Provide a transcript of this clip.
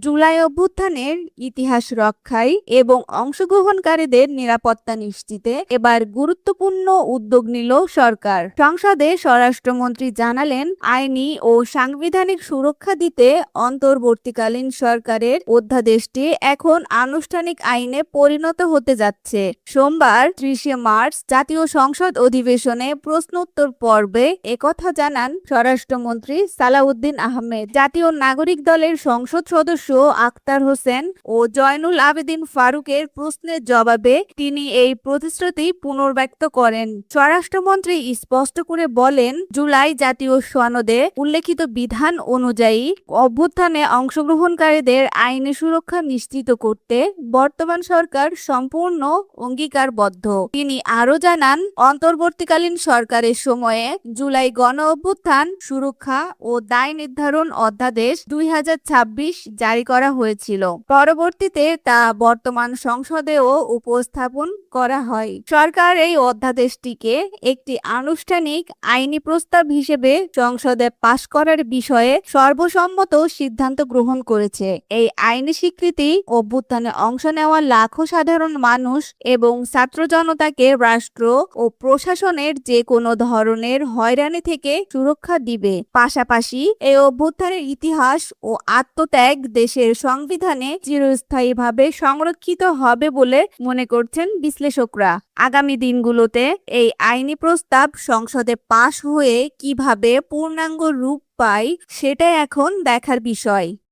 জুলাই অভ্যুত্থানের ইতিহাস রক্ষায় এবং অংশগ্রহণকারীদের নিরাপত্তা নিশ্চিতে এবার গুরুত্বপূর্ণ উদ্যোগ নিল সরকার। সংসদে স্বরাষ্ট্রমন্ত্রী জানালেন, আইনি ও সাংবিধানিক সুরক্ষা দিতে অন্তর্বর্তীকালীন সরকারের অধ্যাদেশটি এখন আনুষ্ঠানিক আইনে পরিণত হতে যাচ্ছে। সোমবার 30 মার্চ জাতীয় সংসদ অধিবেশনে প্রশ্নোত্তর পর্বে একথা জানান স্বরাষ্ট্রমন্ত্রী সালাউদ্দিন আহমেদ। জাতীয় নাগরিক দলের সংসদ সদস্য আখতার হোসেন ও জয়নুল আবেদিন ফারুকের প্রশ্নের জবাবে তিনি এই প্রতিশ্রুতি পুনর্ব্যক্ত করেন। স্বরাষ্ট্রমন্ত্রী স্পষ্ট করে বলেন, জুলাই জাতীয় সনদে উল্লেখিত বিধান অনুযায়ী অভ্যুত্থানে অংশগ্রহণকারীদের আইনি সুরক্ষা নিশ্চিত করতে বর্তমান সরকার সম্পূর্ণ অঙ্গীকারবদ্ধ। তিনি আরও জানান, অন্তর্বর্তীকালীন সরকারের সময়ে জুলাই গণ অভ্যুত্থান সুরক্ষা ও দায় নির্ধারণ অধ্যাদেশ 2026 জারি করা হয়েছিল। পরবর্তীতে তা বর্তমান সংসদেও উপস্থাপন করা হয়। সরকার এই অধ্যাদেশটিকে একটি আনুষ্ঠানিক আইনি প্রস্তাব হিসেবে সংসদে পাশ করার বিষয়ে সর্বসম্মত সিদ্ধান্ত গ্রহণ করেছে। এই আইনি স্বীকৃতি অভ্যুত্থানে অংশ নেওয়া লাখো সাধারণ মানুষ এবং ছাত্র জনতাকে রাষ্ট্র ও প্রশাসনের যে কোনো ধরনের হয়রানি থেকে সুরক্ষা দিবে। পাশাপাশি এই অভ্যুত্থানের ইতিহাস ও আত্মত্যাগ দেশের সংবিধানে চিরস্থায়ীভাবে সংরক্ষিত হবে বলে মনে করছেন বিশ্লেষকরা। আগামী দিনগুলোতে এই আইনি প্রস্তাব সংসদে পাশ হয়ে কিভাবে পূর্ণাঙ্গ রূপ পায় সেটাই এখন দেখার বিষয়।